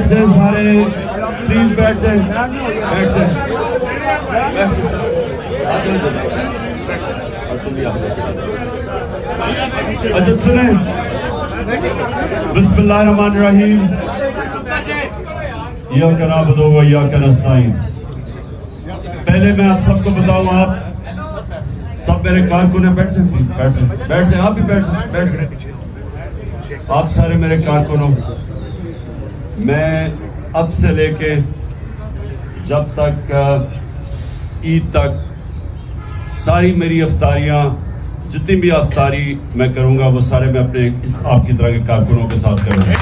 بیٹھ جائیں سارے, پلیز بیٹھ جائیں, بیٹھ جائیں. اچھا سنیں, بسم اللہ الرحمن الرحیم, ایاک نعبد و ایاک نستعین. پہلے میں آپ سب کو بتاؤں, آپ سب میرے کارکن ہیں, بیٹھ جائیں پلیز, بیٹھ جائیں, بیٹھ جائیں, آپ بھی بیٹھ جائیں, بیٹھ جائیں. آپ سارے میرے کارکن ہو. میں اب سے لے کے جب تک عید تک ساری میری افطاریاں, جتنی بھی افطاری میں کروں گا وہ سارے میں اپنے آپ کی طرح کے کارکنوں کے ساتھ کروں گا.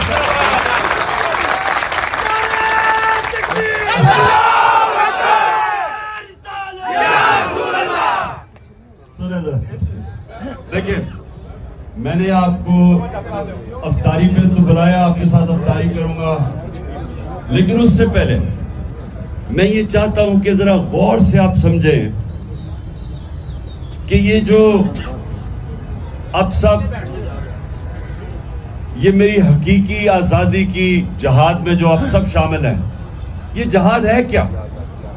دیکھیں, میں نے آپ کو افطاری پہ تو بلایا, آپ کے ساتھ افطاری کروں گا, لیکن اس سے پہلے میں یہ چاہتا ہوں کہ ذرا غور سے آپ سمجھیں کہ یہ جو اب سب یہ میری حقیقی آزادی کی جہاد میں جو اب سب شامل ہیں, یہ جہاد ہے کیا,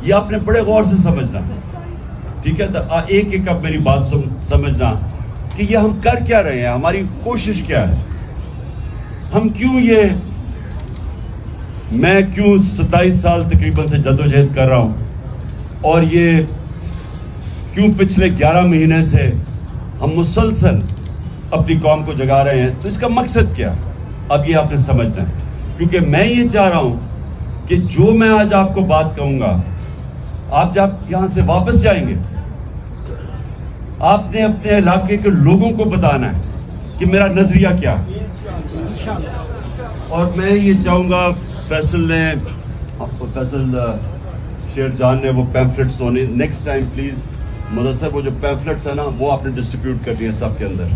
یہ آپ نے بڑے غور سے سمجھنا. ٹھیک ہے, ایک ایک اب میری بات سمجھنا کہ یہ ہم کر کیا رہے ہیں, ہماری کوشش کیا ہے, ہم کیوں میں کیوں 27 سال تقریباً سے جدوجہد کر رہا ہوں, اور یہ کیوں پچھلے 11 مہینے سے ہم مسلسل اپنی قوم کو جگا رہے ہیں. تو اس کا مقصد کیا, اب یہ آپ نے سمجھنا ہے, کیونکہ میں یہ چاہ رہا ہوں کہ جو میں آج آپ کو بات کہوں گا, آپ جب یہاں سے واپس جائیں گے, آپ نے اپنے علاقے کے لوگوں کو بتانا ہے کہ میرا نظریہ کیا ہے. اور میں یہ چاہوں گا فیصل شیر جان نے وہ پیمفلٹس ہونے, نیکسٹ ٹائم پلیز مدثر وہ جو پیمفلٹس ہیں نا وہ آپ نے ڈسٹریبیوٹ کرنی ہے سب کے اندر,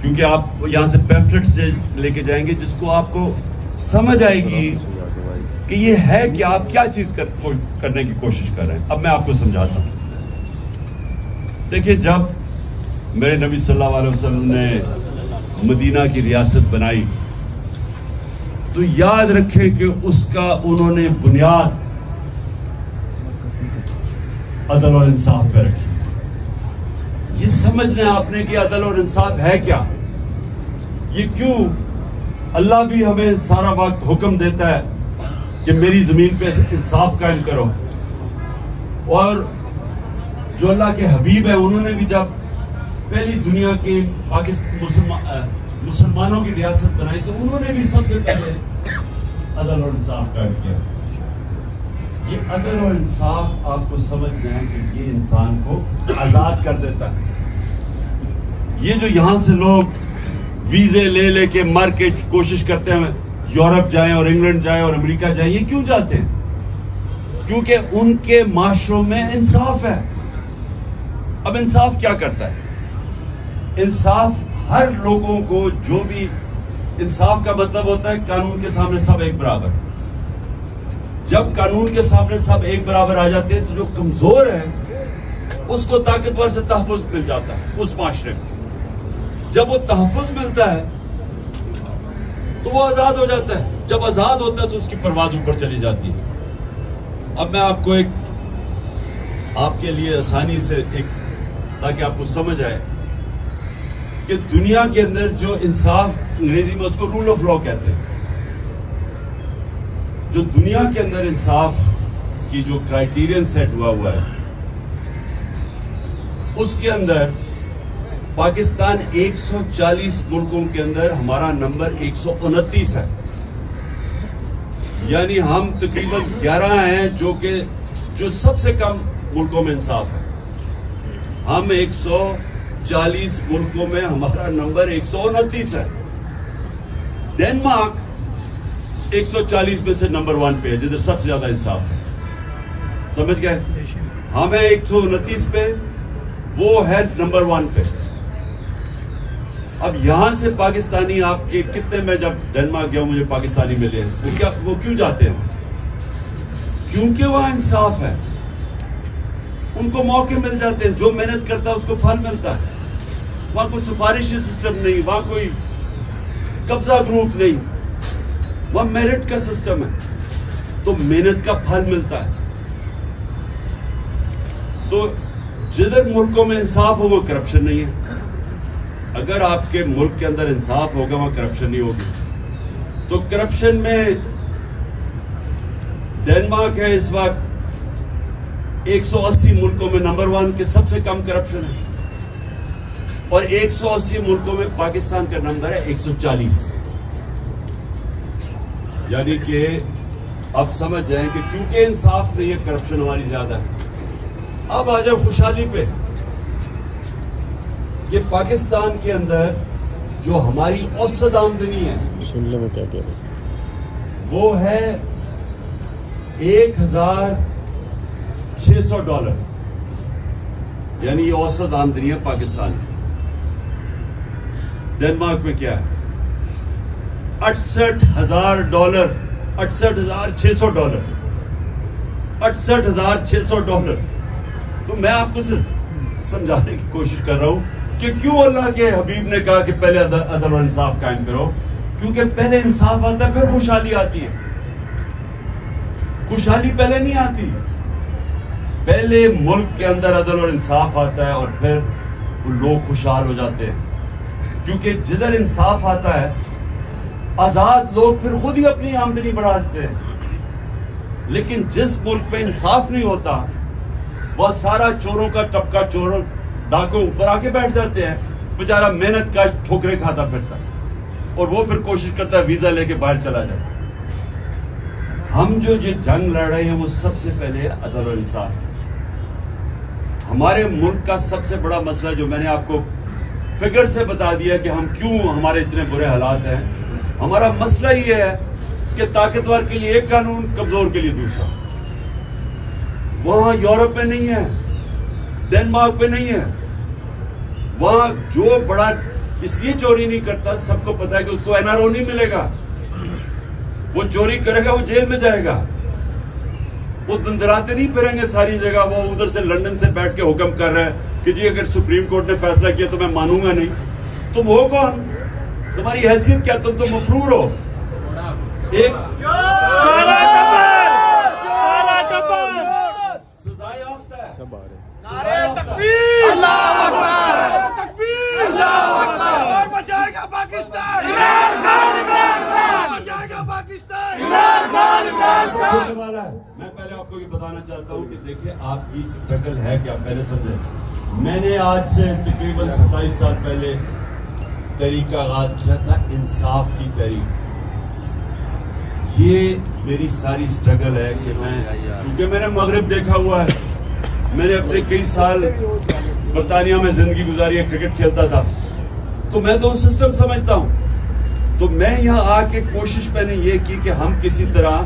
کیونکہ آپ یہاں سے پیمفلٹس لے کے جائیں گے جس کو آپ کو سمجھ آئے گی کہ یہ ہے کہ آپ کیا چیز کرنے کی کوشش کر رہے ہیں. اب میں آپ کو سمجھاتا ہوں. دیکھیں, جب میرے نبی صلی اللہ علیہ وسلم نے مدینہ کی ریاست بنائی تو یاد رکھیں کہ اس کا انہوں نے بنیاد عدل اور انصاف پہ رکھی. یہ سمجھنا آپ نے کہ عدل اور انصاف ہے کیا, یہ کیوں اللہ بھی ہمیں سارا وقت حکم دیتا ہے کہ میری زمین پہ انصاف قائم کرو, اور جو اللہ کے حبیب ہیں انہوں نے بھی جب پہلی دنیا کے مسلمانوں کی ریاست بنائی تو انہوں نے بھی سب سے پہلے عدل اور انصاف قائم کیا. یہ عدل اور انصاف آپ کو سمجھنا ہے کہ یہ انسان کو آزاد کر دیتا ہے. یہ جو یہاں سے لوگ ویزے لے کے مر کے کوشش کرتے ہیں یورپ جائیں اور انگلینڈ جائیں اور امریکہ جائیں, یہ کیوں جاتے ہیں؟ کیونکہ ان کے معاشروں میں انصاف ہے. اب انصاف کیا کرتا ہے؟ انصاف ہر لوگوں کو, جو بھی انصاف کا مطلب ہوتا ہے قانون کے سامنے سب ایک برابر. جب قانون کے سامنے سب ایک برابر آ جاتے ہیں تو جو کمزور ہے اس کو طاقتور سے تحفظ مل جاتا ہے اس معاشرے میں. جب وہ تحفظ ملتا ہے تو وہ آزاد ہو جاتا ہے. جب آزاد ہوتا ہے تو اس کی پرواز اوپر چلی جاتی ہے. اب میں آپ کو آپ کے لیے آسانی سے تاکہ آپ کو سمجھ آئے کہ دنیا کے اندر جو انصاف, انگریزی میں اس کو رول آف لا کہتے ہیں, جو دنیا کے اندر انصاف کی جو کرائیٹیرین سیٹ ہوا ہے اس کے اندر پاکستان 140 ملکوں کے اندر ہمارا نمبر 129 ہے. یعنی ہم تقریباً 11 ہیں جو سب سے کم ملکوں میں انصاف ہے. ہم 140 ملکوں میں ہمارا نمبر 129 ہے. ڈینمارک 140 میں سے نمبر 1 پہ ہے جدھر سب سے زیادہ انصاف ہے. سمجھ گئے؟ ہم ہیں 129 پہ, وہ ہے نمبر 1 پہ. اب یہاں سے پاکستانی آپ کے کتنے, میں جب ڈینمارک گیا مجھے پاکستانی ملے, وہ کیوں جاتے ہیں؟ کیونکہ وہاں انصاف ہے. ان کو موقع مل جاتے ہیں, جو محنت کرتا ہے اس کو پھل ملتا ہے. وہاں کوئی سفارشی سسٹم نہیں, وہاں کوئی قبضہ گروپ نہیں, وہ میرٹ کا سسٹم ہے, تو محنت کا پھل ملتا ہے. تو جدھر ملکوں میں انصاف ہو وہ کرپشن نہیں ہے. اگر آپ کے ملک کے اندر انصاف ہوگا وہاں کرپشن نہیں ہوگی. تو کرپشن میں ڈنمارک ہے اس وقت 180 ملکوں میں نمبر 1 کے سب سے کم کرپشن ہے, اور 180 ملکوں میں پاکستان کا نمبر ہے 140. یعنی کہ اب سمجھ جائیں کہ کیونکہ انصاف نہیں ہے کرپشن ہماری زیادہ ہے. اب آ جائے خوشحالی پہ کہ پاکستان کے اندر جو ہماری اوسط آمدنی ہے وہ ہے $1,600, یعنی یہ اوسط آمدنی ہے پاکستان کی. ڈنمارک میں کیا ہے $68,000, $68,600, $68,600. تو میں آپ کو صرف سمجھانے کی کوشش کر رہا ہوں کہ کیوں اللہ کے حبیب نے کہا کہ پہلے عدل و انصاف قائم کرو. کیونکہ پہلے انصاف آتا ہے پھر خوشحالی آتی ہے. خوشحالی پہلے نہیں آتی, پہلے ملک کے اندر عدل اور انصاف آتا ہے اور پھر لوگ خوشحال ہو جاتے ہیں. کیونکہ جدھر انصاف آتا ہے آزاد لوگ پھر خود ہی اپنی آمدنی بڑھا دیتے ہیں. لیکن جس ملک میں انصاف نہیں ہوتا وہ سارا چوروں کا طبقہ, چوروں ڈاکوں اوپر آ کے بیٹھ جاتے ہیں. بیچارہ محنت کا ٹھوکرے کھاتا پھرتا اور وہ پھر کوشش کرتا ہے ویزا لے کے باہر چلا جائے. ہم جو جنگ لڑ رہے ہیں وہ سب سے پہلے عدل و انصاف کی. ہمارے ملک کا سب سے بڑا مسئلہ جو میں نے آپ کو فگر سے بتا دیا کہ ہم کیوں ہمارے اتنے برے حالات ہیں, ہمارا مسئلہ یہ ہے کہ طاقتور کے لیے ایک قانون, کمزور کے لیے دوسرا. وہاں یورپ میں نہیں ہے, ڈنمارک میں نہیں ہے. وہاں جو بڑا اس لیے چوری نہیں کرتا, سب کو پتا ہے کہ اس کو NRO نہیں ملے گا. وہ چوری کرے گا وہ جیل میں جائے گا. وہ دندراتے نہیں پھریں گے ساری جگہ. وہ ادھر سے لندن سے بیٹھ کے حکم کر رہے ہیں کہ جی اگر سپریم کورٹ نے فیصلہ کیا تو میں مانوں گا نہیں. تم ہو کون, تمہاری حیثیت کیا, تم تو مفرور ہو. ایک سزائے یافتہ ہے. سزائے یافتہ. اللہ اکبر, تکبیر, اللہ اکبر. بچائے گا پاکستان, بچائے گا پاکستان. میں پہلے آپ کو یہ بتانا چاہتا ہوں کہ دیکھیں آپ کی سٹرگل ہے کیا, پہلے سمجھیں. میں نے آج سے تقریباً 27 سال پہلے تحریک کا آغاز کیا تھا, انصاف کی تحریک. یہ میری ساری سٹرگل ہے کہ میں, کیونکہ میں نے مغرب دیکھا ہوا ہے, میں نے اپنے کئی سال برطانیہ میں زندگی گزاری ہے, کرکٹ کھیلتا تھا, تو میں تو سسٹم سمجھتا ہوں. تو میں یہاں آ کے کوشش میں نے یہ کی کہ ہم کسی طرح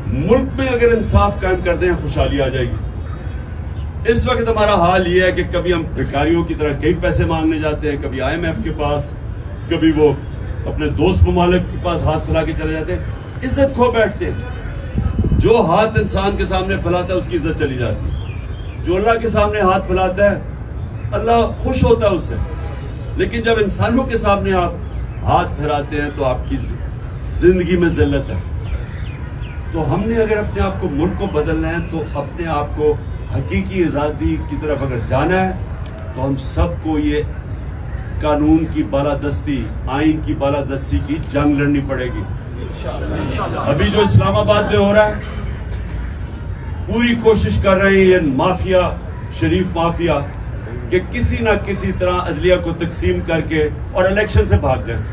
ملک میں اگر انصاف قائم کر دیں خوشحالی آ جائے گی. اس وقت ہمارا حال یہ ہے کہ کبھی ہم بھکاریوں کی طرح کئی پیسے مانگنے جاتے ہیں, کبھی IMF کے پاس, کبھی وہ اپنے دوست ممالک کے پاس ہاتھ پھیلا کے چلے جاتے ہیں, عزت کھو بیٹھتے ہیں. جو ہاتھ انسان کے سامنے پھیلاتا ہے اس کی عزت چلی جاتی ہے. جو اللہ کے سامنے ہاتھ پھیلاتا ہے اللہ خوش ہوتا ہے اس سے. لیکن جب انسانوں کے سامنے آپ ہاتھ پھیلاتے ہیں تو آپ کی زندگی میں ذلت ہے. تو ہم نے اگر اپنے آپ کو, ملک کو بدلنا ہے تو اپنے آپ کو حقیقی آزادی کی طرف اگر جانا ہے تو ہم سب کو یہ قانون کی بالادستی, آئین کی بالادستی کی جنگ لڑنی پڑے گی. ابھی جو اسلام آباد میں ہو رہا ہے, پوری کوشش کر رہے ہیں یہ مافیا, شریف مافیا, کہ کسی نہ کسی طرح عدلیہ کو تقسیم کر کے اور الیکشن سے بھاگ جائیں.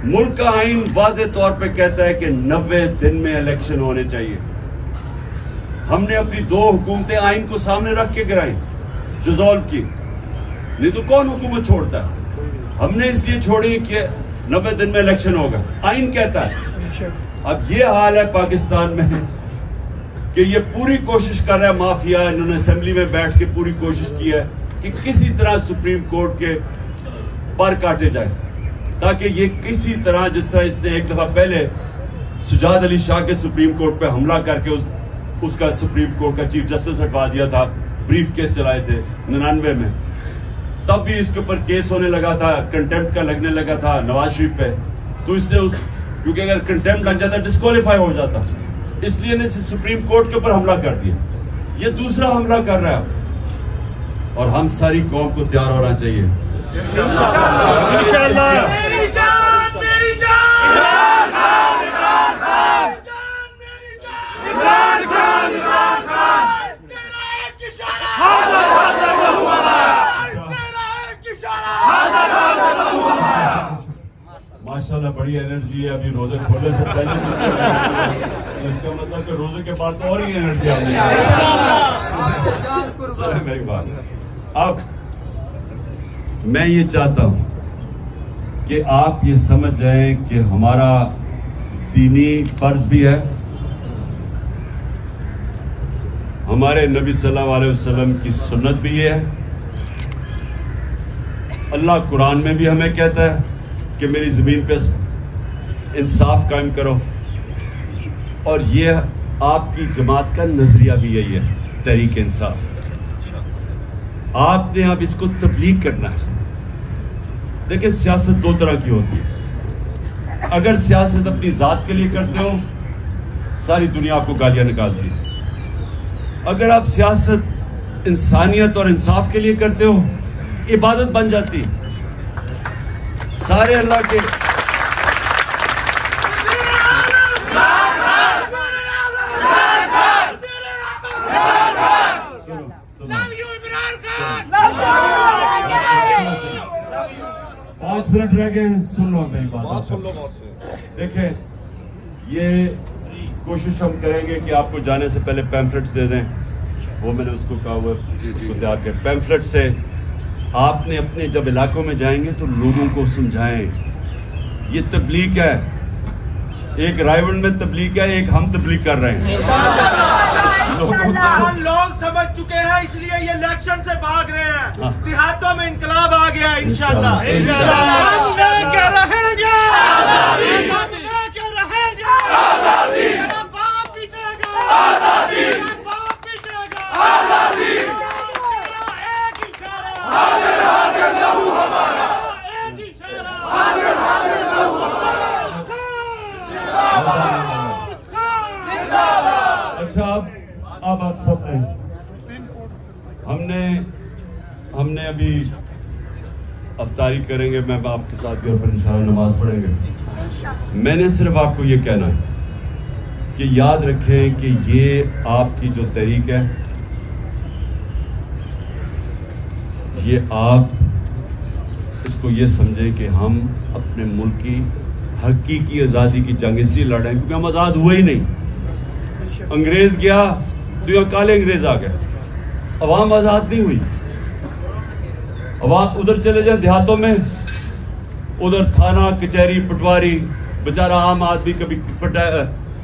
ملک کا آئین واضح طور پہ کہتا ہے کہ 90 دن میں الیکشن ہونے چاہیے. ہم نے اپنی 2 حکومتیں آئین کو سامنے رکھ کے گرائیں, ڈیزالو کی. نہیں تو کون حکومت چھوڑتا ہے؟ ہم نے اس لیے چھوڑی کہ 90 دن میں الیکشن ہوگا, آئین کہتا ہے. اب یہ حال ہے پاکستان میں کہ یہ پوری کوشش کر رہا ہے مافیا, انہوں نے اسمبلی میں بیٹھ کے پوری کوشش کی ہے کہ کسی طرح سپریم کورٹ کے پر کاٹے جائیں, تاکہ یہ کسی طرح, جس طرح اس نے ایک دفعہ پہلے سجاد علی شاہ کے سپریم کورٹ پہ حملہ کر کے اس کا سپریم کورٹ کا چیف جسٹس ہٹوا دیا تھا, بریف کیس چلائے تھے 99 میں, تب بھی اس کے اوپر کیس ہونے لگا تھا, کنٹمپٹ کا لگنے لگا تھا نواز شریف پہ. تو اس نے کیونکہ اگر کنٹمپٹ لگ جاتا ڈسکوالیفائی ہو جاتا, اس لیے نے سپریم کورٹ کے اوپر حملہ کر دیا. یہ دوسرا حملہ کر رہا ہے, اور ہم ساری قوم کو تیار ہونا چاہیے. میری جان میری جان عمران خان عمران خان جان میری جان عمران خان عمران خان تیرا ایک اشارہ حاضر حاضر ہوا تیرا ایک اشارہ حاضر حاضر ہوا. ماشاءاللہ بڑی انرجی ہے. ابھی روزے کھولنے سے پہلے اس کا مطلب کہ روزے کے بعد تو اور ہی انرجی آنی چاہیے. میری بات اب میں یہ چاہتا ہوں کہ آپ یہ سمجھ جائیں کہ ہمارا دینی فرض بھی ہے, ہمارے نبی صلی اللہ علیہ وسلم کی سنت بھی یہ ہے. اللہ قرآن میں بھی ہمیں کہتا ہے کہ میری زمین پہ انصاف قائم کرو, اور یہ آپ کی جماعت کا نظریہ بھی یہی ہے, تحریک انصاف. آپ نے اب اس کو تبلیغ کرنا ہے. دیکھیں سیاست دو طرح کی ہوتی ہے. اگر سیاست اپنی ذات کے لیے کرتے ہو ساری دنیا آپ کو گالیاں نکالتی ہے. اگر آپ سیاست انسانیت اور انصاف کے لیے کرتے ہو عبادت بن جاتی ہے. سارے اللہ کے پانچ منٹ رہ گئے ہیں, سن لو میری بات. دیکھیں یہ کوشش ہم کریں گے کہ آپ کو جانے سے پہلے پیمفلٹس دے دیں. وہ میں نے اس کو کہا ہوا اس کو تیار کیا. پیمفلٹ سے آپ نے اپنے جب علاقوں میں جائیں گے تو لوگوں کو سمجھائیں یہ تبلیغ ہے. ایک رائے میں تبلیغ ہے, ایک ہم تبلیغ کر رہے ہیں. لوگ سمجھ چکے ہیں اس لیے یہ الیکشن سے بھاگ رہے ہیں. دیہاتوں میں انقلاب آ گیا ہے انشاءاللہ. ہم لے کے رہیں گے آزادی, ہم لے کے رہیں گے آزادی. میرا باپ پیٹے گا آزادی, میرا باپ پیٹے گا آزادی. ایک اشارہ حاضر حاضر لہو ہمارا, ایک اشارہ حاضر حاضر لہو ہمارا. اچھا اب آپ سب نے ہم نے ابھی افطاری کریں گے. میں آپ کے ساتھ گھر پر انشاءاللہ نماز پڑھیں گے. میں نے صرف آپ کو یہ کہنا ہے کہ یاد رکھیں کہ یہ آپ کی جو تحریک ہے یہ آپ اس کو یہ سمجھیں کہ ہم اپنے ملک کی حقیقی آزادی کی جنگ اس لیے لڑ رہے ہیں کیونکہ ہم آزاد ہوئے ہی نہیں. انگریز گیا تو یہاں کالے انگریز آ گئے, عوام آزاد نہیں ہوئی. عوام ادھر چلے جائیں دیہاتوں میں, ادھر تھانہ کچہری پٹواری, بیچارہ عام آدمی کبھی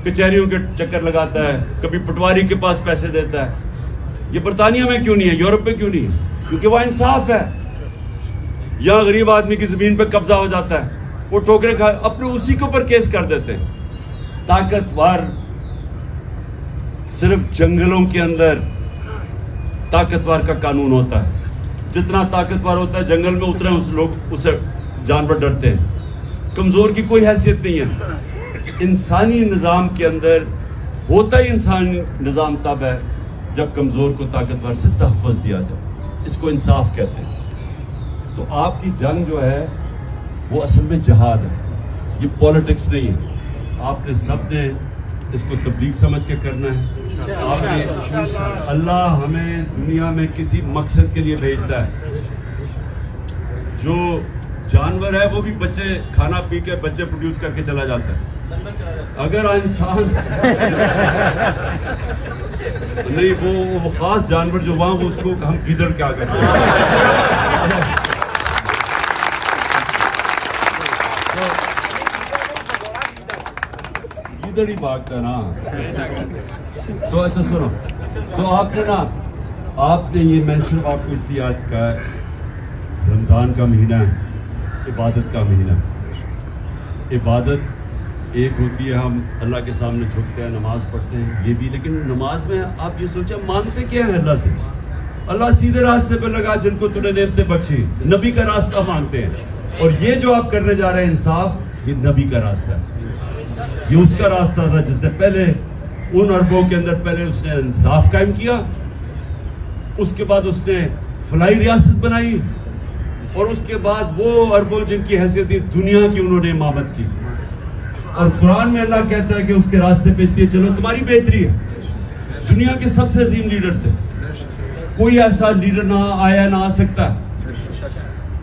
کچہریوں کے چکر لگاتا ہے, کبھی پٹواری کے پاس پیسے دیتا ہے. یہ برطانیہ میں کیوں نہیں ہے, یورپ میں کیوں نہیں ہے؟ کیونکہ وہاں انصاف ہے. یہاں غریب آدمی کی زمین پہ قبضہ ہو جاتا ہے, وہ ٹھوکرے کھا اپنے اسی کے اوپر کیس کر دیتے ہیں. طاقتور صرف جنگلوں کے اندر طاقتور کا قانون ہوتا ہے. جتنا طاقتور ہوتا ہے جنگل میں اترے لوگ اسے جانور ڈرتے ہیں. کمزور کی کوئی حیثیت نہیں ہے. انسانی نظام کے اندر ہوتا ہی انسانی نظام تب ہے جب کمزور کو طاقتور سے تحفظ دیا جائے. اس کو انصاف کہتے ہیں. تو آپ کی جنگ جو ہے وہ اصل میں جہاد ہے, یہ پولیٹکس نہیں ہے. آپ نے سب نے اس کو تبلیغ سمجھ کے کرنا ہے. آپ نے اللہ ہمیں دنیا میں کسی مقصد کے لیے بھیجتا ہے. جو جانور ہے وہ بھی بچے کھانا پی کے بچے پروڈیوس کر کے چلا جاتا ہے. اگر انسان نہیں وہ خاص جانور جو وہاں اس کو ہم گیدڑ کیا کرتے ہیں. گیدڑ ہی بھاگتا ہے نا. تو اچھا سنو, آپ نے نا آپ نے یہ میں صرف آپ کو اس لیے آج کہا ہے رمضان کا مہینہ ہے, عبادت کا مہینہ. عبادت ایک ہوتی ہے ہم اللہ کے سامنے جھکتے ہیں, نماز پڑھتے ہیں, یہ بھی. لیکن نماز میں آپ یہ سوچیں مانگتے کیا ہے اللہ سے؟ اللہ سیدھے راستے پہ لگا جن کو تو نے نعمتیں بخشی, نبی کا راستہ مانگتے ہیں. اور یہ جو آپ کرنے جا رہے ہیں انصاف, یہ نبی کا راستہ ہے, یہ اس کا راستہ تھا جس نے پہلے ان عربوں کے اندر پہلے اس نے انصاف قائم کیا, اس کے بعد اس نے فلاحی ریاست بنائی, اور اس کے بعد وہ عربوں جن کی حیثیت تھی دنیا کی انہوں نے امامت کی. اور قرآن میں اللہ کہتا ہے کہ اس کے راستے پہ اس لیے چلو تمہاری بہتری ہے. دنیا کے سب سے عظیم لیڈر تھے, کوئی ایسا لیڈر نہ آیا نہ آ سکتا.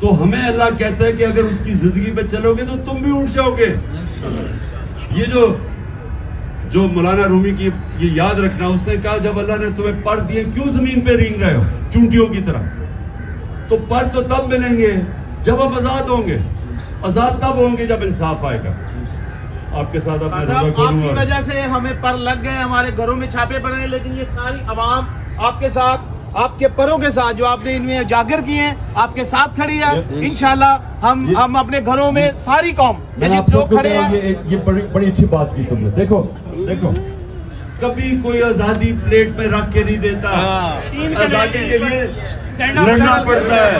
تو ہمیں اللہ کہتا ہے کہ اگر اس کی زندگی پہ چلو گے تو تم بھی اٹھ جاؤ گے. یہ جو مولانا رومی کی یہ یاد رکھنا, اس نے کہا جب اللہ نے تمہیں پر دیے کیوں زمین پہ رینگ رہے ہو چونٹیوں کی طرح, تو پر تو تب ملیں گے جب ہم آزاد ہوں گے. آزاد تب ہوں گے جب انصاف آئے گا. آپ کے ساتھ آپ کی وجہ سے ہمیں پر لگ گئے, ہمارے گھروں میں چھاپے پڑے ہیں, لیکن یہ ساری عوام آپ کے ساتھ, آپ کے پروں کے ساتھ جو آپ نے ان میں اجاگر کیے ہیں, آپ کے ساتھ کھڑی ہے. انشاءاللہ ہم اپنے گھروں میں ساری قوم جو کھڑے ہیں. یہ بڑی اچھی بات کی تم نے. دیکھو کبھی کوئی آزادی پلیٹ پہ رکھ کے نہیں دیتا, آزادی کے لیے لڑنا پڑتا ہے.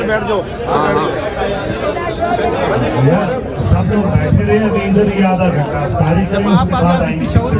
بیٹھ جاؤ, سب لوگ بیٹھے رہے ہیں, ادھر ہی آدھا گھنٹہ تاریخ اس کے بعد آئیں گے.